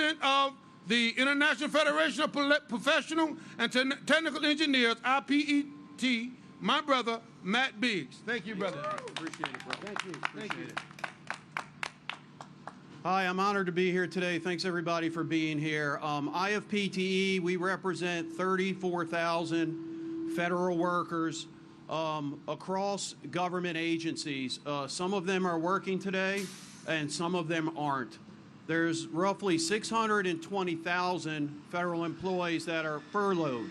president of the International Federation of Professional and Technical Engineers, IPET, my brother, Matt Biggs. Thank you, brother. Appreciate it, bro. Thank you. Thank you. Hi, I'm honored to be here today. Thanks, everybody, for being here. IFPTE, we represent 34,000 federal workers across government agencies. Some of them are working today, and some of them aren't. There's roughly 620,000 federal employees that are furloughed.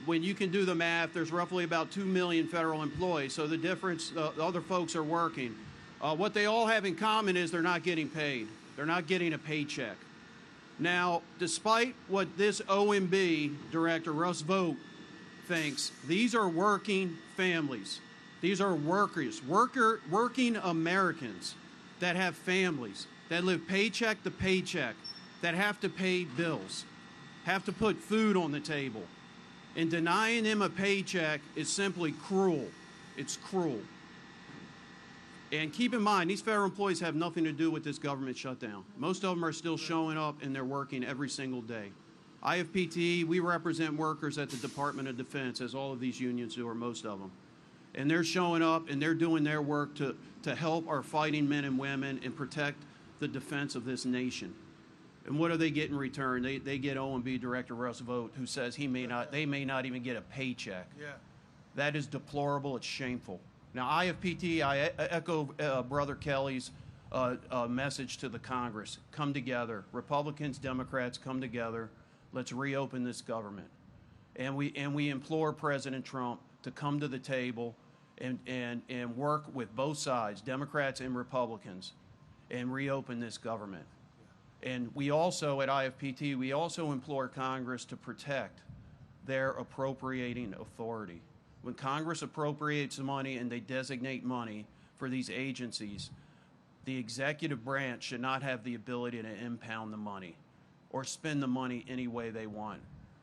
When you can do the math, there's roughly about 2 million federal employees. So the difference, the other folks are working. What they all have in common is they're not getting paid. They're not getting a paycheck. Now, despite what this OMB director, Russ Vought, thinks, these are working families. These are workers, working Americans that have families, that live paycheck to paycheck, that have to pay bills, have to put food on the table. And denying them a paycheck is simply cruel. It's cruel. And keep in mind, these federal employees have nothing to do with this government shutdown. Most of them are still showing up and they're working every single day. IFPTE, we represent workers at the Department of Defense, as all of these unions do, or most of them. And they're showing up and they're doing their work to help our fighting men and women and protect the defense of this nation. And what do they get in return? They get OMB Director Russ Vought, who says they may not even get a paycheck. Yeah. That is deplorable. It's shameful. Now, IFPT, I echo Brother Kelly's message to the Congress. Come together. Republicans, Democrats, come together. Let's reopen this government. And we implore President Trump to come to the table and work with both sides, Democrats and Republicans, and reopen this government. And we also, at IFPT, we also implore Congress to protect their appropriating authority. When Congress appropriates money and they designate money for these agencies, the executive branch should not have the ability to impound the money or spend the money any way they want.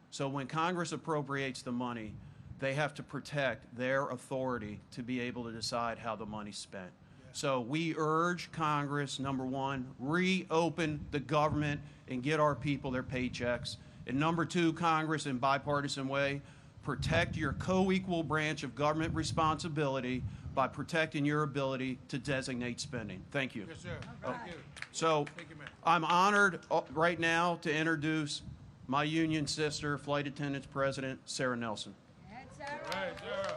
So when Congress appropriates the money, they have to protect their authority to be able to decide how the money's spent. Yeah. So we urge Congress, number one, reopen the government and get our people their paychecks. And number two, Congress, in bipartisan way, protect your co-equal branch of government responsibility by protecting your ability to designate spending. Thank you. Yes, sir. Thank you. So I'm honored right now to introduce my union sister, Flight Attendants President, Sarah Nelson. All right, Sarah.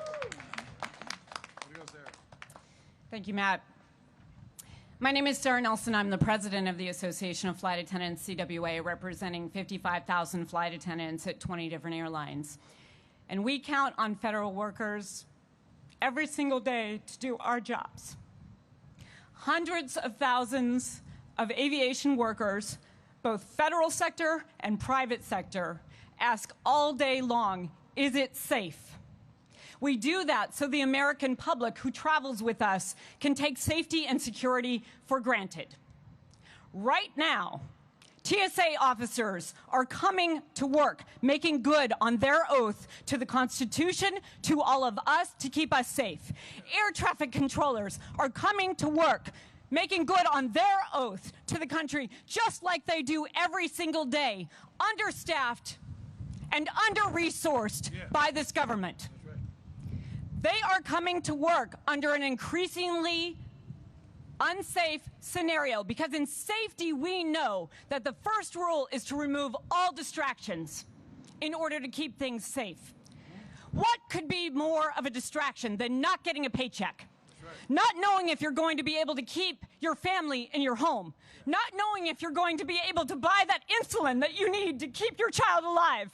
Thank you, Matt. My name is Sarah Nelson. I'm the president of the Association of Flight Attendants, CWA, representing 55,000 flight attendants at 20 different airlines. And we count on federal workers every single day to do our jobs. Hundreds of thousands of aviation workers, both federal sector and private sector, ask all day long, is it safe? We do that so the American public who travels with us can take safety and security for granted. Right now, TSA officers are coming to work, making good on their oath to the Constitution, to all of us, to keep us safe. Air traffic controllers are coming to work, making good on their oath to the country, just like they do every single day, understaffed and under-resourced by this government. That's right. They are coming to work under an increasingly unsafe scenario, because in safety we know that the first rule is to remove all distractions in order to keep things safe. What could be more of a distraction than not getting a paycheck? Right. Not knowing if you're going to be able to keep your family in your home, not knowing if you're going to be able to buy that insulin that you need to keep your child alive,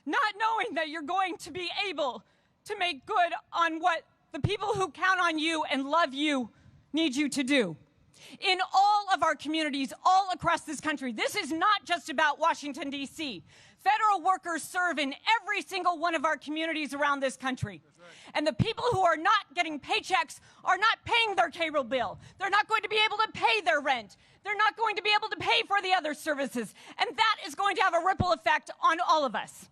not knowing that you're going to be able to make good on what the people who count on you and love you need you to do. In all of our communities, all across this country, this is not just about Washington, D.C. Federal workers serve in every single one of our communities around this country. Right. And the people who are not getting paychecks are not paying their cable bill. They're not going to be able to pay their rent. They're not going to be able to pay for the other services. And that is going to have a ripple effect on all of us.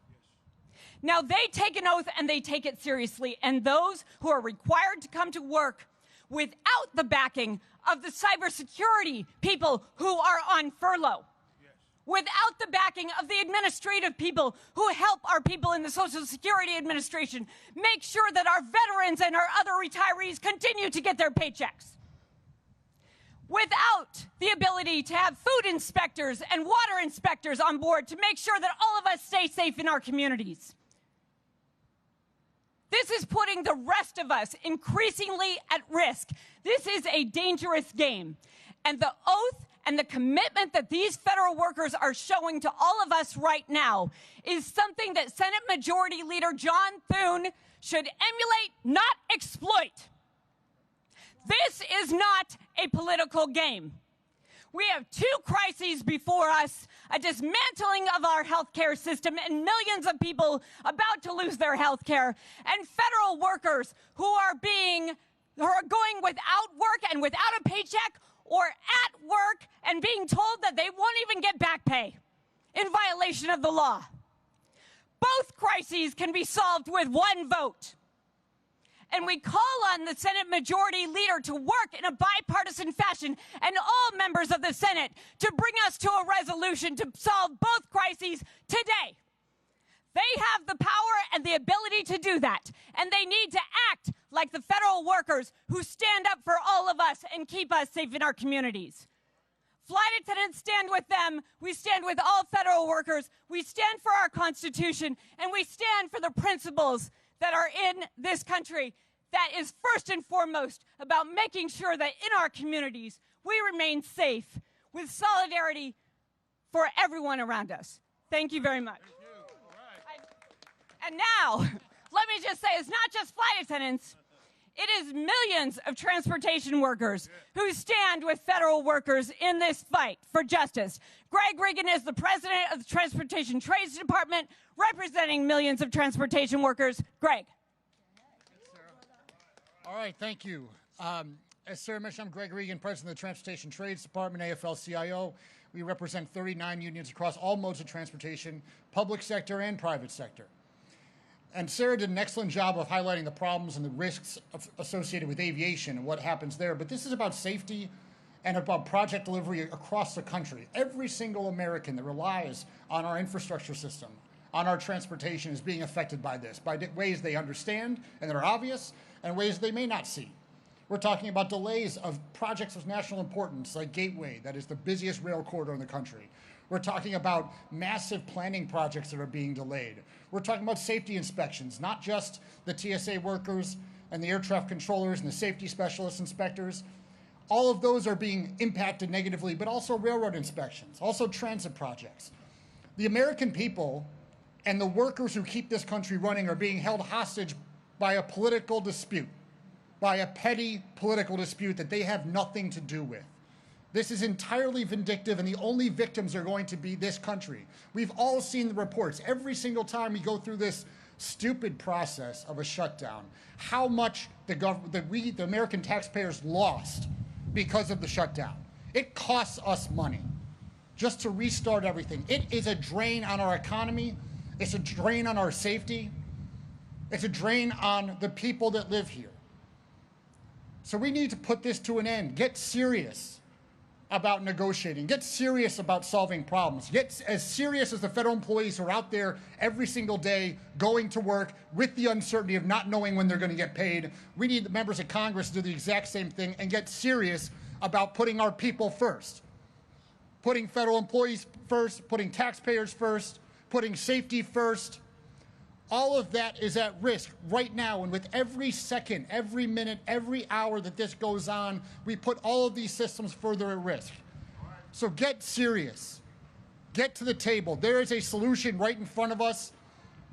Now, they take an oath and they take it seriously. And those who are required to come to work without the backing of the cybersecurity people who are on furlough. Yes. without the backing of the administrative people who help our people in the Social Security Administration make sure that our veterans and our other retirees continue to get their paychecks. Without the ability to have food inspectors and water inspectors on board to make sure that all of us stay safe in our communities. This is putting the rest of us increasingly at risk. This is a dangerous game. And the oath and the commitment that these federal workers are showing to all of us right now is something that Senate Majority Leader John Thune should emulate, not exploit. This is not a political game. We have two crises before us, a dismantling of our healthcare system and millions of people about to lose their healthcare, and federal workers who are going without work and without a paycheck, or at work and being told that they won't even get back pay in violation of the law. Both crises can be solved with one vote. And we call on the Senate Majority Leader to work in a bipartisan fashion and all members of the Senate to bring us to a resolution to solve both crises today. They have the power and the ability to do that, and they need to act like the federal workers who stand up for all of us and keep us safe in our communities. Flight attendants stand with them. We stand with all federal workers. We stand for our Constitution, and we stand for the principles that are in this country that is first and foremost about making sure that in our communities we remain safe with solidarity for everyone around us. Thank you very much. And now, let me just say, it's not just flight attendants. It is millions of transportation workers who stand with federal workers in this fight for justice. Greg Regan is the president of the Transportation Trades Department, representing millions of transportation workers. Greg. All right, thank you. As Sarah mentioned, I'm Greg Regan, president of the Transportation Trades Department, AFL-CIO. We represent 39 unions across all modes of transportation, public sector and private sector. And Sarah did an excellent job of highlighting the problems and the risks associated with aviation and what happens there. But this is about safety and about project delivery across the country. Every single American that relies on our infrastructure system, on our transportation, is being affected by this, by ways they understand and that are obvious, and ways they may not see. We're talking about delays of projects of national importance, like Gateway, that is the busiest rail corridor in the country. We're talking about massive planning projects that are being delayed. We're talking about safety inspections, not just the TSA workers and the air traffic controllers and the safety specialists, inspectors. All of those are being impacted negatively, but also railroad inspections, also transit projects. The American people and the workers who keep this country running are being held hostage by a political dispute, by a petty political dispute that they have nothing to do with. This is entirely vindictive, and the only victims are going to be this country. We've all seen the reports. Every single time we go through this stupid process of a shutdown, how much the American taxpayers lost because of the shutdown. It costs us money just to restart everything. It is a drain on our economy. It's a drain on our safety. It's a drain on the people that live here. So we need to put this to an end. Get serious about negotiating. Get serious about solving problems. Get as serious as the federal employees who are out there every single day going to work with the uncertainty of not knowing when they're going to get paid. We need the members of Congress to do the exact same thing and get serious about putting our people first. Putting federal employees first, putting taxpayers first, putting safety first. All of that is at risk right now, and with every second, every minute, every hour that this goes on, we put all of these systems further at risk. So get serious. Get to the table. There is a solution right in front of us.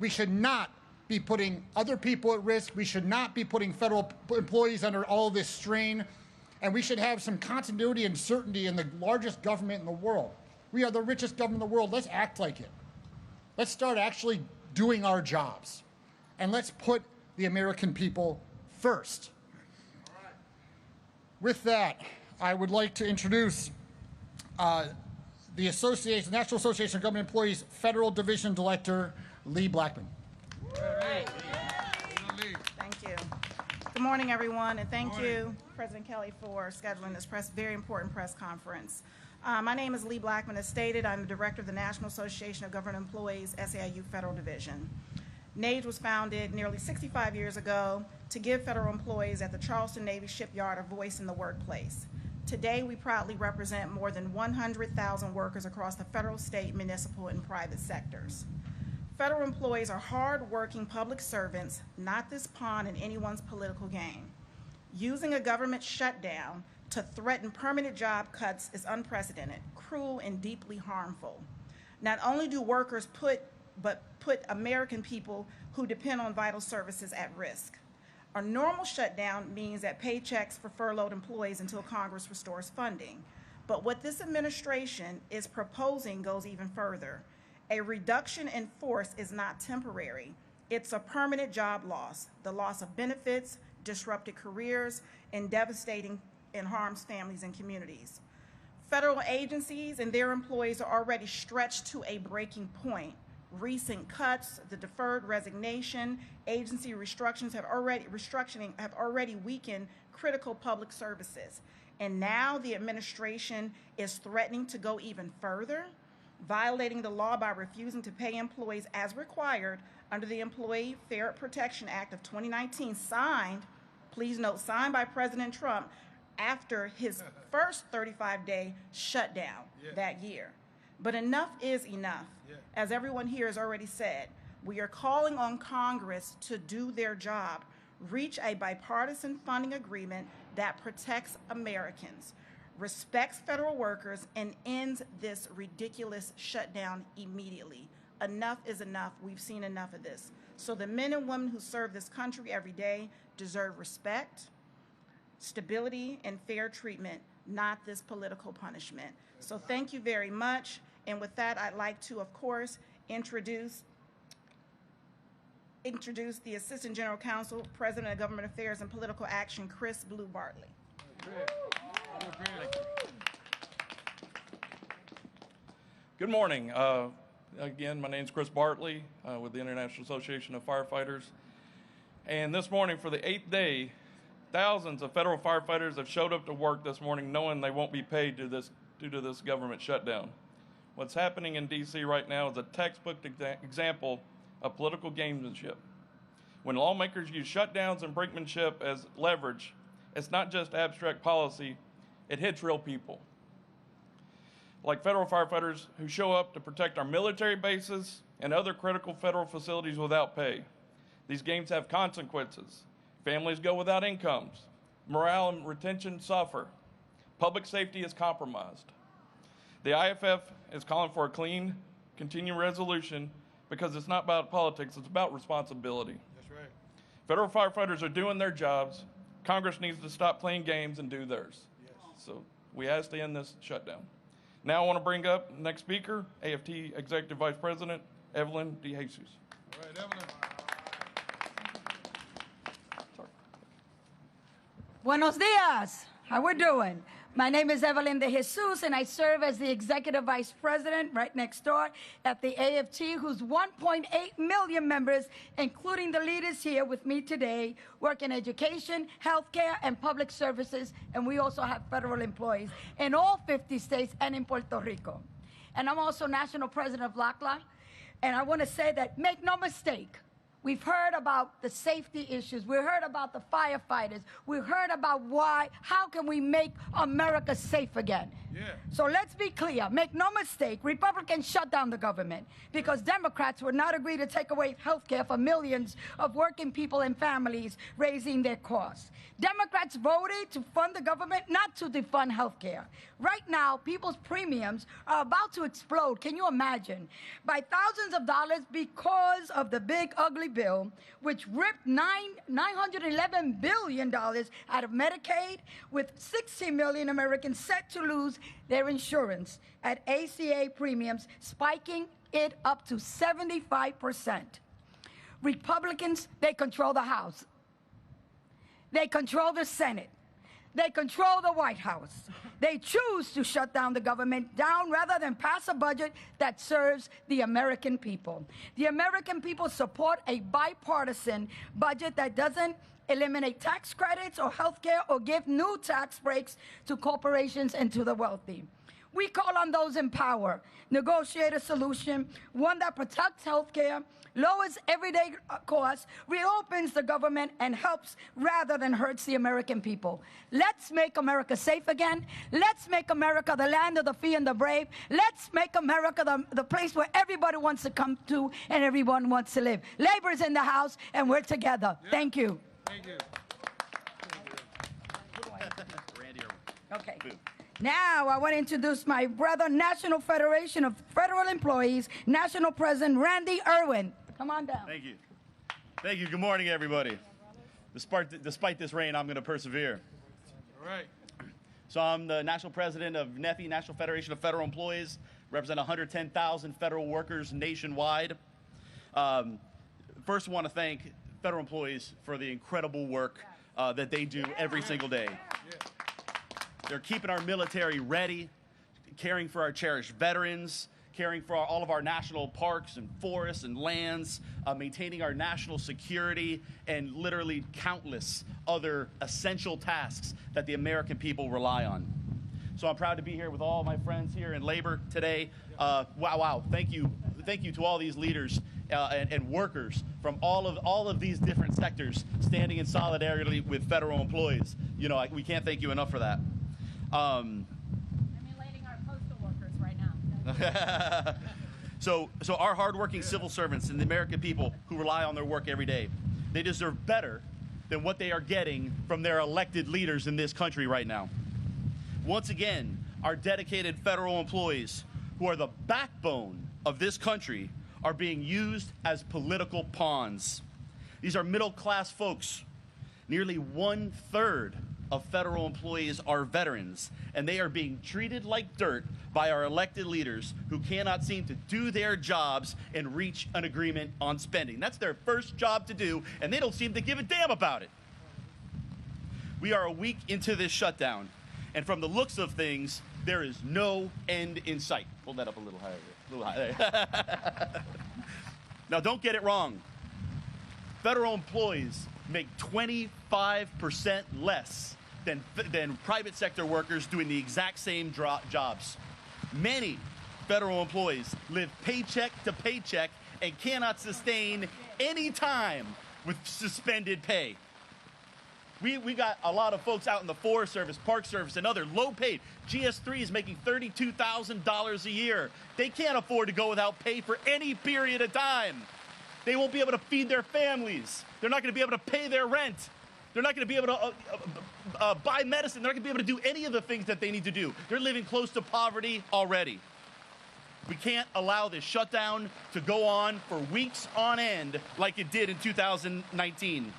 We should not be putting other people at risk. We should not be putting federal employees under all this strain, and we should have some continuity and certainty in the largest government in the world. We are the richest government in the world. Let's act like it. Let's start actually doing our jobs. And let's put the American people first. With that, I would like to introduce the National Association of Government Employees Federal Division Director, Lee Blackman. Thank you. Good morning, everyone, and thank you, President Kelly, for scheduling this very important press conference. My name is Lee Blackman. As stated, I'm the director of the National Association of Government Employees, SAIU Federal Division. NAGE was founded nearly 65 years ago to give federal employees at the Charleston Navy Shipyard a voice in the workplace. Today, we proudly represent more than 100,000 workers across the federal, state, municipal, and private sectors. Federal employees are hard-working public servants, not this pawn in anyone's political game. Using a government shutdown to threaten permanent job cuts is unprecedented, cruel, and deeply harmful. Not only do workers put American people who depend on vital services at risk. A normal shutdown means that paychecks for furloughed employees until Congress restores funding. But what this administration is proposing goes even further. A reduction in force is not temporary. It's a permanent job loss, the loss of benefits, disrupted careers, and devastating and harms families and communities. Federal agencies and their employees are already stretched to a breaking point. Recent cuts, the deferred resignation, agency restructuring have already weakened critical public services. And now the administration is threatening to go even further, violating the law by refusing to pay employees as required under the Employee Fair Protection Act of 2019, signed, please note, signed by President Trump after his first 35-day shutdown that year. But enough is enough. As everyone here has already said, we are calling on Congress to do their job, reach a bipartisan funding agreement that protects Americans, respects federal workers, and ends this ridiculous shutdown immediately. Enough is enough. We've seen enough of this. So the men and women who serve this country every day deserve respect, stability, and fair treatment, not this political punishment. So thank you very much. And with that, I'd like to, of course, introduce the Assistant General Counsel, President of Government Affairs and Political Action, Chris Blue Bartley. Good morning. Again, my name is Chris Bartley with the International Association of Firefighters. And this morning, for the 8th day, thousands of federal firefighters have showed up to work this morning knowing they won't be paid due to this government shutdown. What's happening in D.C. right now is a textbook example of political gamesmanship. When lawmakers use shutdowns and brinkmanship as leverage, it's not just abstract policy, it hits real people. Like federal firefighters who show up to protect our military bases and other critical federal facilities without pay. These games have consequences. Families go without incomes. Morale and retention suffer. Public safety is compromised. The IFF is calling for a clean, continuing resolution because it's not about politics, it's about responsibility. That's right. Federal firefighters are doing their jobs. Congress needs to stop playing games and do theirs. Yes. So we ask to end this shutdown. Now I want to bring up next speaker, AFT Executive Vice President Evelyn De Jesus. All right, Evelyn. Buenos dias. How we doing? My name is Evelyn De Jesus, and I serve as the Executive Vice President right next door at the AFT, whose 1.8 million members, including the leaders here with me today, work in education, healthcare, and public services, and we also have federal employees in all 50 states and in Puerto Rico. And I'm also National President of LACLA, and I want to say that, make no mistake, we've heard about the safety issues. We heard about the firefighters. We heard about how can we make America safe again? Yeah. So let's be clear. Make no mistake, Republicans shut down the government because Democrats would not agree to take away health care for millions of working people and families, raising their costs. Democrats voted to fund the government, not to defund health care. Right now, people's premiums are about to explode, can you imagine, by thousands of dollars because of the big, ugly bill, which ripped $911 billion out of Medicaid, with 60 million Americans set to lose their insurance at ACA premiums, spiking it up to 75%. Republicans, they control the House. They control the Senate. They control the White House. They choose to shut down the government down rather than pass a budget that serves the American people. The American people support a bipartisan budget that doesn't eliminate tax credits or health care or give new tax breaks to corporations and to the wealthy. We call on those in power. Negotiate a solution, one that protects health care, lowers everyday costs, reopens the government, and helps rather than hurts the American people. Let's make America safe again. Let's make America the land of the free and the brave. Let's make America the place where everybody wants to come to and everyone wants to live. Labor is in the house, and we're together. Yeah. Thank you. Thank you. Okay. Now, I want to introduce my brother, National Federation of Federal Employees, National President Randy Irwin. Come on down. Thank you. Thank you. Good morning, everybody. Despite this rain, I'm going to persevere. All right. So I'm the National President of NFE, National Federation of Federal Employees, represent 110,000 federal workers nationwide. First, I want to thank federal employees for the incredible work that they do every single day. They're keeping our military ready, caring for our cherished veterans, caring for all of our national parks and forests and lands, maintaining our national security, and literally countless other essential tasks that the American people rely on. So I'm proud to be here with all my friends here in labor today. Wow. Thank you to all these leaders and workers from all of these different sectors standing in solidarity with federal employees. You know, we can't thank you enough for that. I'm elating our postal workers right now. So our hardworking civil servants and the American people who rely on their work every day, they deserve better than what they are getting from their elected leaders in this country right now. Once again, our dedicated federal employees, who are the backbone of this country, are being used as political pawns. These are middle-class folks. Nearly 1/3 of federal employees are veterans, and they are being treated like dirt by our elected leaders who cannot seem to do their jobs and reach an agreement on spending. That's their first job to do, and they don't seem to give a damn about it. We are a week into this shutdown, and from the looks of things, there is no end in sight. Hold that up a little higher. A little higher. Now, don't get it wrong. Federal employees make 25% less than private sector workers doing the exact same jobs. Many federal employees live paycheck to paycheck and cannot sustain any time with suspended pay. We got a lot of folks out in the Forest Service, Park Service, and other low-paid. GS3 is making $32,000 a year. They can't afford to go without pay for any period of time. They won't be able to feed their families. They're not going to be able to pay their rent. They're not going to be able to buy medicine. They're not going to be able to do any of the things that they need to do. They're living close to poverty already. We can't allow this shutdown to go on for weeks on end like it did in 2019.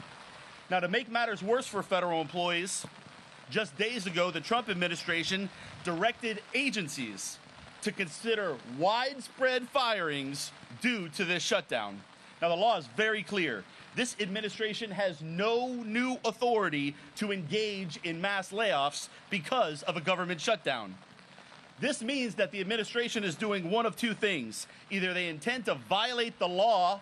Now, to make matters worse for federal employees, just days ago, the Trump administration directed agencies to consider widespread firings due to this shutdown. Now, the law is very clear. This administration has no new authority to engage in mass layoffs because of a government shutdown. This means that the administration is doing one of two things. Either they intend to violate the law,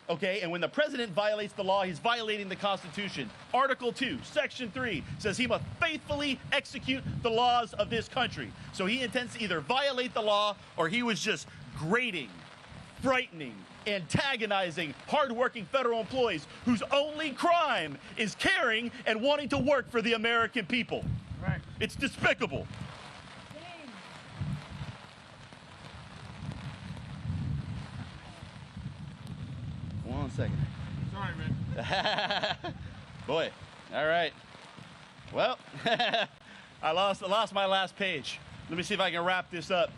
okay, and when the president violates the law, he's violating the Constitution. Article 2, Section 3 says he must faithfully execute the laws of this country. So he intends to either violate the law or he was just grating, frightening, antagonizing hardworking federal employees whose only crime is caring and wanting to work for the American people. Right. It's despicable. One second. Sorry, man. Boy, all right. Well, I lost my last page. Let me see if I can wrap this up.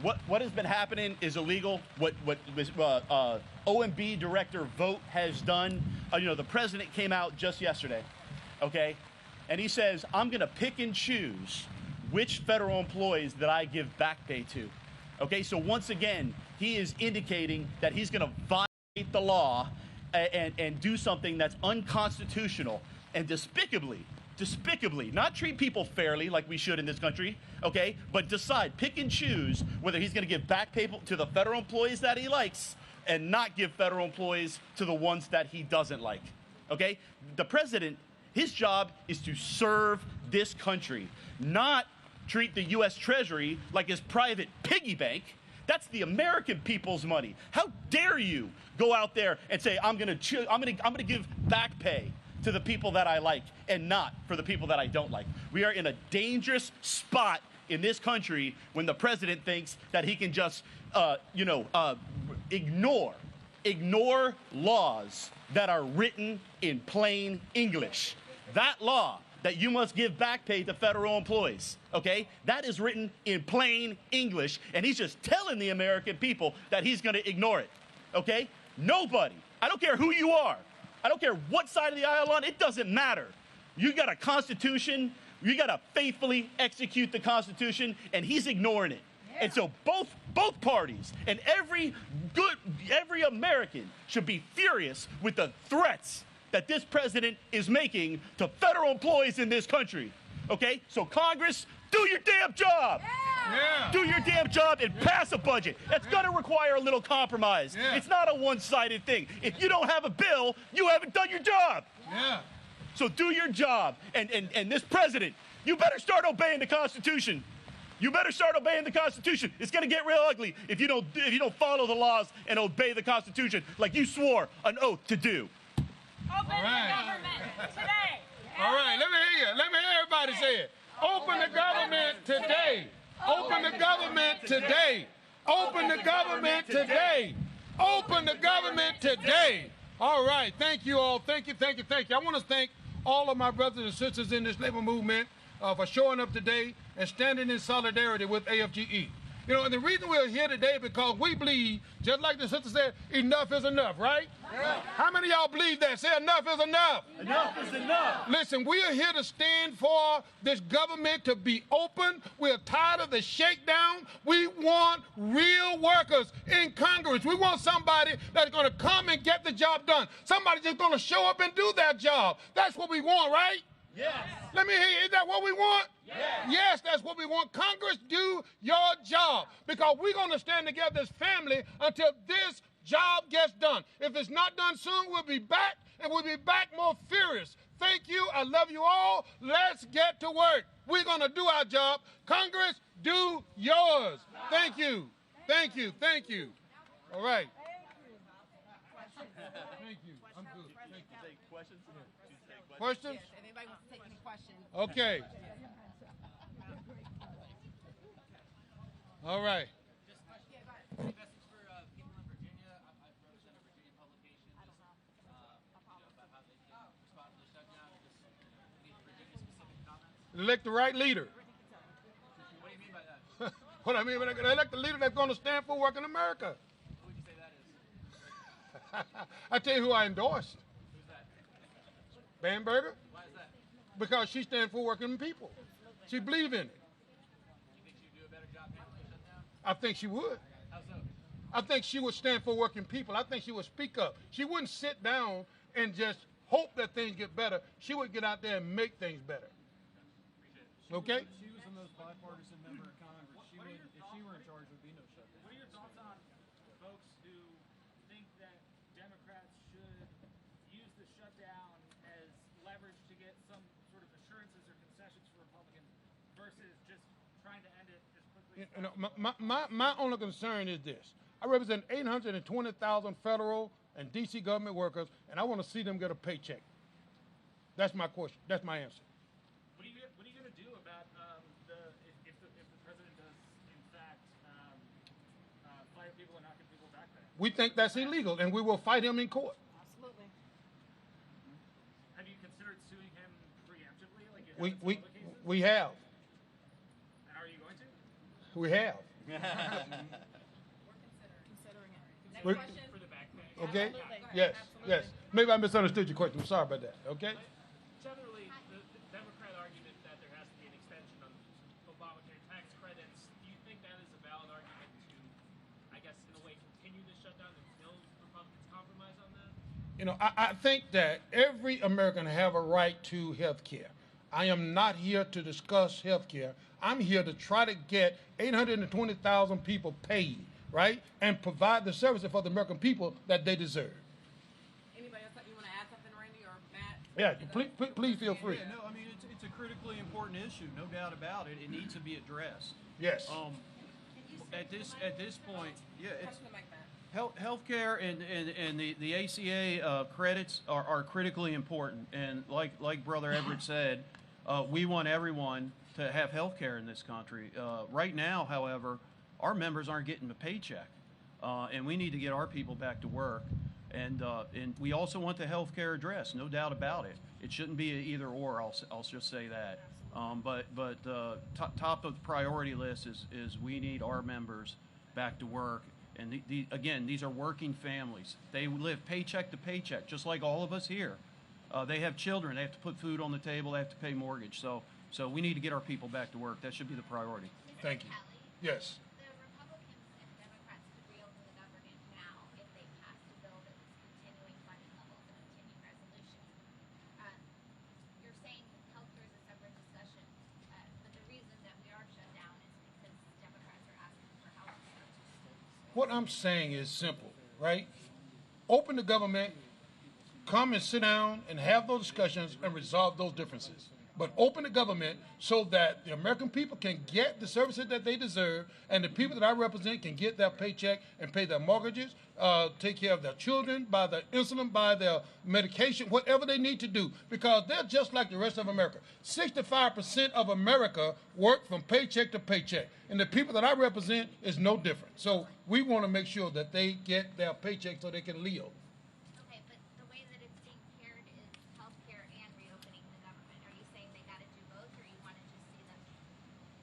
What has been happening is illegal. What OMB Director Vogt has done. The president came out just yesterday, okay, and he says, I'm going to pick and choose which federal employees that I give back pay to. Okay, so once again, he is indicating that he's going to violate the law and do something that's unconstitutional and despicably, not treat people fairly like we should in this country, okay, but pick and choose whether he's going to give back pay to the federal employees that he likes and not give federal employees to the ones that he doesn't like, okay? The president, his job is to serve this country, not treat the U.S. Treasury like his private piggy bank. That's the American people's money. How dare you go out there and say, I'm gonna give back pay to the people that I like and not for the people that I don't like. We are in a dangerous spot in this country when the president thinks that he can just, ignore laws that are written in plain English. That law that you must give back pay to federal employees, okay? That is written in plain English, and he's just telling the American people that he's gonna ignore it, okay? Nobody, I don't care who you are, I don't care what side of the aisle on, it doesn't matter. You got a Constitution, you gotta faithfully execute the Constitution, and he's ignoring it. And so both parties and every American should be furious with the threats that this president is making to federal employees in this country. Okay? So Congress, do your damn job. Yeah. Do your damn job and pass a budget. That's gonna require a little compromise. Yeah. It's not a one-sided thing. If you don't have a bill, you haven't done your job. Yeah. So do your job. And this president, you better start obeying the Constitution. You better start obeying the Constitution. It's going to get real ugly if you don't follow the laws and obey the Constitution like you swore an oath to do. Open the government today. All right, let me hear you. Let me hear everybody say it. Open the government today. Open the government today. Open the government today. Open the government today. All right, thank you all. Thank you, thank you, thank you. I want to thank all of my brothers and sisters in this labor movement for showing up today and standing in solidarity with AFGE. You know, and the reason we're here today because we believe, just like the sister said, enough is enough, right? Yeah. How many of y'all believe that? Say enough is enough. Enough is enough. Listen, we are here to stand for this government to be open. We're tired of the shakedown. We want real workers in Congress. We want somebody that's going to come and get the job done. Somebody just going to show up and do that job. That's what we want, right? Yes. Let me hear you. Is that what we want? Yes. Yes, that's what we want. Congress, do your job because we're going to stand together as family until this job gets done. If it's not done soon, we'll be back, and we'll be back more furious. Thank you. I love you all. Let's get to work. We're going to do our job. Congress, do yours. Thank you. Thank you. Thank you. All right. Thank you. I'm good. Thank you. Take questions? Questions? If anybody wants to take any questions. Okay. All right. Just a message for people in Virginia. I've represented Virginia publications about how they can respond to the shutdown. And just any Virginia-specific comments. Elect the right leader. What do you mean by that? What I mean, when I elect the leader that's going to stand for working America. Who would you say that is? I tell you who I endorsed. Who's that? Bamberger. Why is that? Because she stands for working people. She believes in it. You think she'd do a better job handling the shutdown? I think she would. How so? I think she would stand for working people. I think she would speak up. She wouldn't sit down and just hope that things get better. She would get out there and make things better. Okay? She was the most bipartisan member of Congress. She would, if she were in charge, there would be no shutdown. What are your thoughts on folks who think that Democrats should use the shutdown as leverage to get some sort of assurances or concessions for Republicans versus just trying to end it as quickly as possible? My only concern is this. I represent 820,000 federal and D.C. government workers, and I want to see them get a paycheck. That's my question. That's my answer. What are you going to do about if the president does in fact fire people and not give people back pay? We think that's illegal, and we will fight him in court. Absolutely. Have you considered suing him preemptively, like you have in some We other cases? we have. And are you going to? We have. Considering it. Next We're- question. For the back pay? Okay? Absolutely. Yes, Absolutely. yes. Maybe I misunderstood your question. I'm sorry about that. Okay? Generally, the Democrat argument that there has to be an extension of Obamacare tax credits, do you think that is a valid argument to, I guess, in a way, continue the shutdown until Republicans compromise on that? You know, I think that every American have a right to health care. I am not here to discuss health care. I'm here to try to get 820,000 people paid, right? And provide the services for the American people that they deserve. Anybody else that you want to add something, Randy or Matt? Yeah, please feel free. Yeah, no, I mean, it's a critically important issue, no doubt about it. It needs to be addressed. Yes. At this point, yeah, it's healthcare and the ACA credits are critically important. And like Brother Everett said, we want everyone to have healthcare in this country. Right now, however, our members aren't getting a paycheck, and we need to get our people back to work. And we also want the healthcare addressed, no doubt about it. It shouldn't be an either or. I'll just say that. But top of the priority list is we need our members back to work. And again, these are working families. They live paycheck to paycheck, just like all of us here. They have children. They have to put food on the table. They have to pay mortgage. So we need to get our people back to work. That should be the priority. Thank you. Yes. The Republicans and Democrats could reopen the government now if they passed a bill that was continuing funding levels and continuing resolutions. You're saying healthcare is a separate discussion, but the reason that we are shut down is because Democrats are asking for healthcare. What I'm saying is simple, right? Open the government, come and sit down and have those discussions and resolve those differences. But open the government so that the American people can get the services that they deserve, and the people that I represent can get their paycheck and pay their mortgages, take care of their children, buy their insulin, buy their medication, whatever they need to do, because they're just like the rest of America. 65% of America work from paycheck to paycheck, and the people that I represent is no different. So we want to make sure that they get their paycheck so they can live. Okay, but the way that it's being paired is healthcare and reopening the government. Are you saying they got to do both, or you want to just see them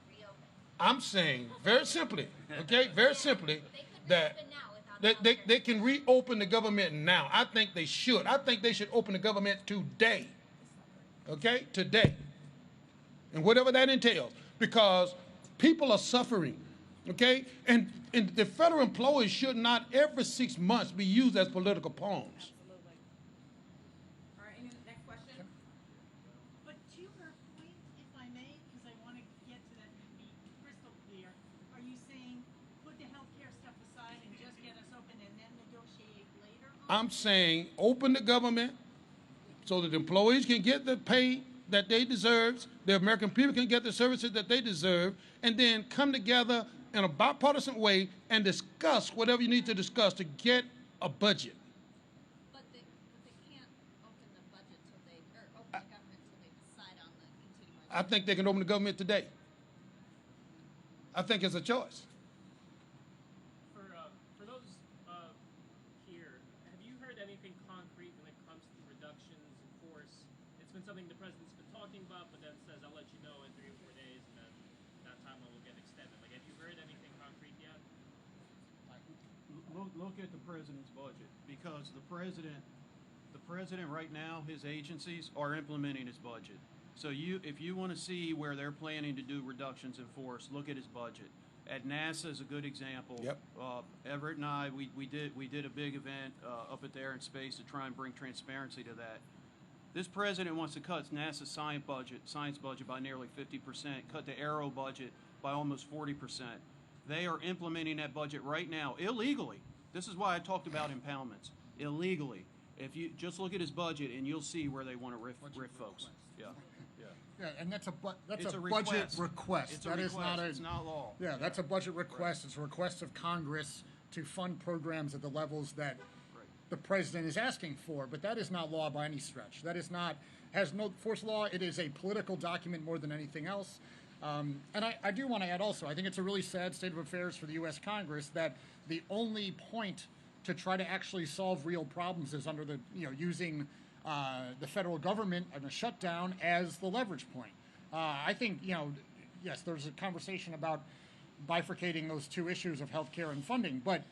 reopen? I'm saying very simply, okay, very simply, that they can reopen the government now. I think they should. I think they should open the government today, okay, today, and whatever that entails, because people are suffering, okay, and the federal employees should not every 6 months be used as political pawns. All right, next question. But to her point, if I may, because I want to get to that and be crystal clear, are you saying put the healthcare stuff aside and just get us open and then negotiate later? I'm saying open the government so that employees can get the pay that they deserve, the American people can get the services that they deserve, and then come together in a bipartisan way and discuss whatever you need to discuss to get a budget. But they can't open the budget till they, or open the government till they decide on the continuing resolution. I think they can open the government today. I think it's a choice. For those here, have you heard anything concrete when it comes to reductions in force? It's been something the president's been talking about, but then says, I'll let you know in 3 or 4 days, and then that timeline will get extended. Like, have you heard anything concrete yet? Look at the president's budget, because the president right now, his agencies are implementing his budget. So if you want to see where they're planning to do reductions in force, look at his budget. At NASA is a good example. Yep. Everett and I, we did a big event up at there in space to try and bring transparency to that. This president wants to cut NASA's science budget by nearly 50%, cut the Aero budget by almost 40%. They are implementing that budget right now illegally. This is why I talked about impoundments. Illegally. If you just look at his budget, and you'll see where they want to riff folks. Yeah. Yeah, and that's a It's a budget request. It's a That is request. not a. It's not law. Yeah, that's a budget request. It's a request of Congress to fund programs at the levels that the president is asking for. But that is not law by any stretch. That is not has no force law. It is a political document more than anything else. And I do want to add also, I think it's a really sad state of affairs for the U.S. Congress that the only point to try to actually solve real problems is under the using the federal government and a shutdown as the leverage point. I think, yes, there's a conversation about bifurcating those two issues of healthcare and funding, but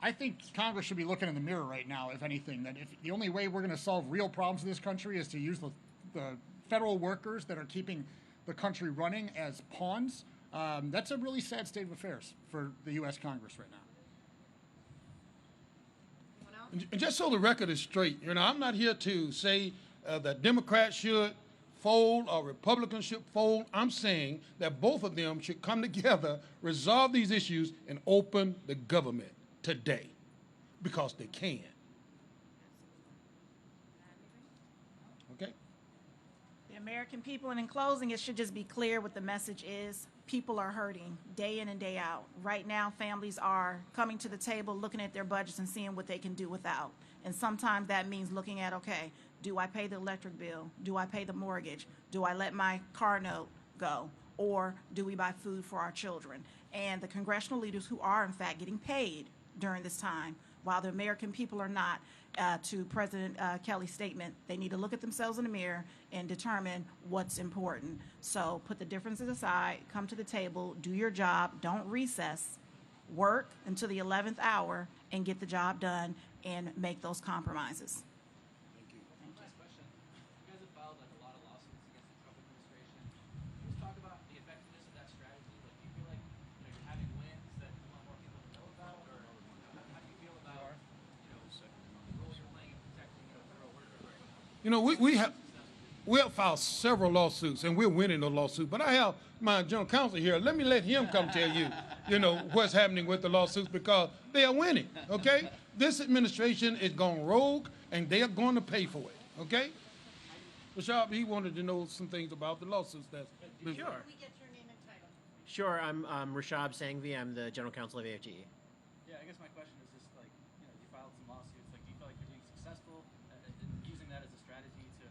I think Congress should be looking in the mirror right now, if anything, that if the only way we're going to solve real problems in this country is to use the federal workers that are keeping the country running as pawns, that's a really sad state of affairs for the U.S. Congress right now. And just so the record is straight, I'm not here to say that Democrats should fold or Republicans should fold. I'm saying that both of them should come together, resolve these issues, and open the government today, because they can. Okay? Yeah. American people, and in closing, it should just be clear what the message is. People are hurting day in and day out. Right now, families are coming to the table, looking at their budgets and seeing what they can do without. And sometimes that means looking at, okay, do I pay the electric bill? Do I pay the mortgage? Do I let my car note go? Or do we buy food for our children? And the congressional leaders who are, in fact, getting paid during this time, while the American people are not, to President Kelly's statement, they need to look at themselves in the mirror and determine what's important. So put the differences aside, come to the table, do your job, don't recess, work until the 11th hour and get the job done and make those compromises. Last question. You guys have filed like a lot of lawsuits against the Trump administration. Can you just talk about the effectiveness of that strategy? Like, do you feel like you're having wins that you want more people to know about, or how do you feel about the role you're playing in protecting federal workers? We have filed several lawsuits, and we're winning those lawsuits. But I have my general counsel here. Let me let him come tell you, what's happening with the lawsuits, because they are winning. Okay, this administration is going rogue, and they are going to pay for it. Okay, Rashab, he wanted to know some things about the lawsuits. Sure. We get your name and title. Sure, I'm Rashab Sanghvi. I'm the General Counsel of AFGE. Yeah, I guess my question is just like, you filed some lawsuits. Like, do you feel like you're being successful at using that as a strategy to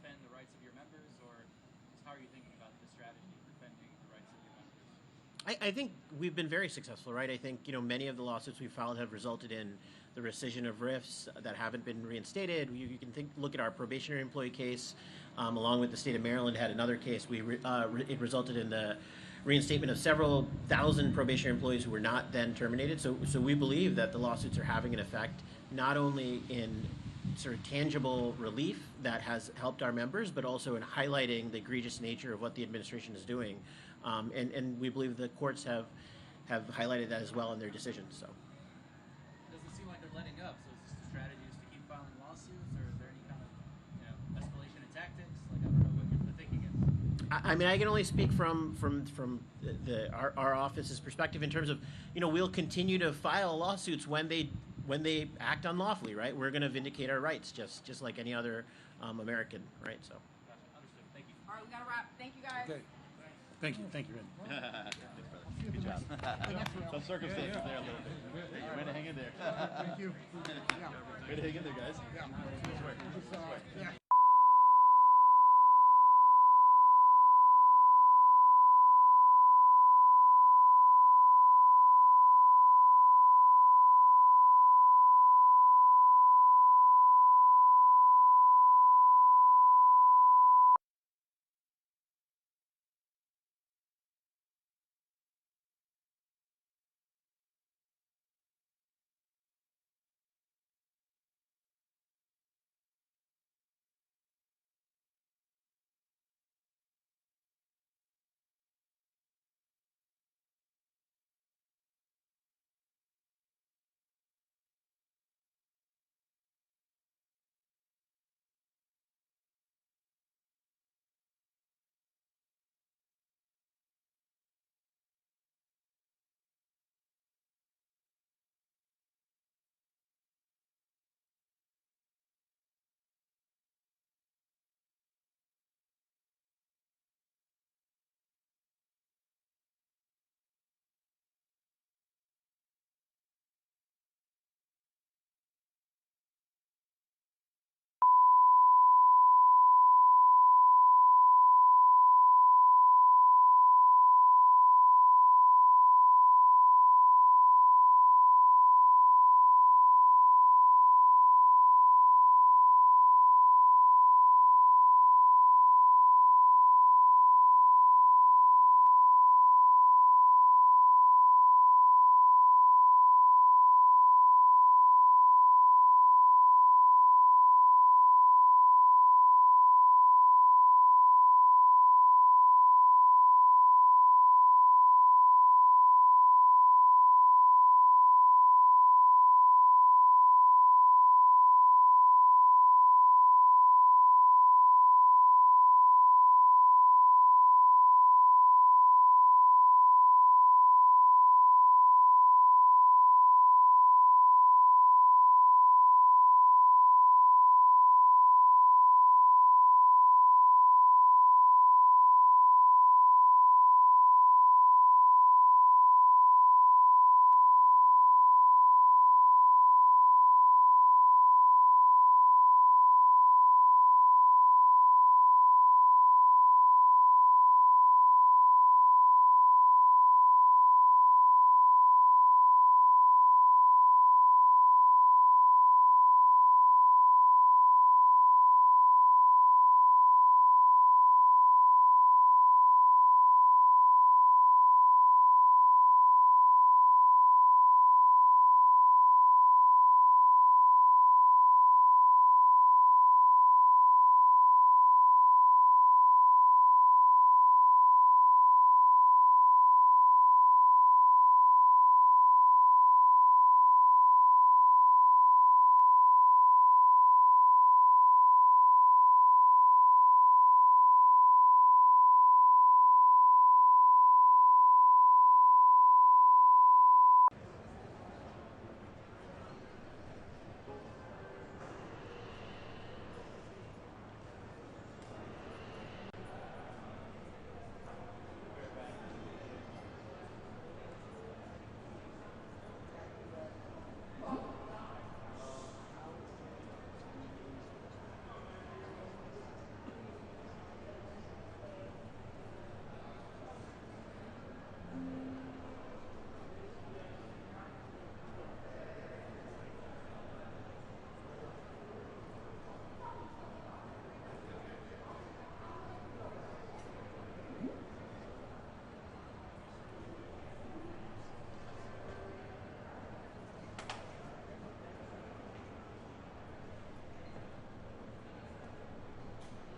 defend the rights of your members, or just how are you thinking about the strategy of defending the rights of your members? I think we've been very successful, right? I think many of the lawsuits we've filed have resulted in the rescission of RIFs that haven't been reinstated. You can look at our probationary employee case, along with the state of Maryland had another case. It resulted in the reinstatement of several thousand probationary employees who were not then terminated. So we believe that the lawsuits are having an effect not only in sort of tangible relief that has helped our members, but also in highlighting the egregious nature of what the administration is doing. And we believe the courts have highlighted that as well in their decisions. So. It doesn't seem like they're letting up. So is this the strategy just to keep filing lawsuits, or is there any kind of escalation in tactics? Like, I don't know what the thinking is. I mean, I can only speak from our office's perspective in terms of, we'll continue to file lawsuits when they act unlawfully, right? We're going to vindicate our rights just like any other American, right? So. Gotcha. Understood. Thank you. All right, we gotta wrap. Thank you, guys. Okay. Thank you, Randy. Good job. Some circumstances there a little bit. Way to hang in there. Thank you. Way to hang in there, guys. Yeah.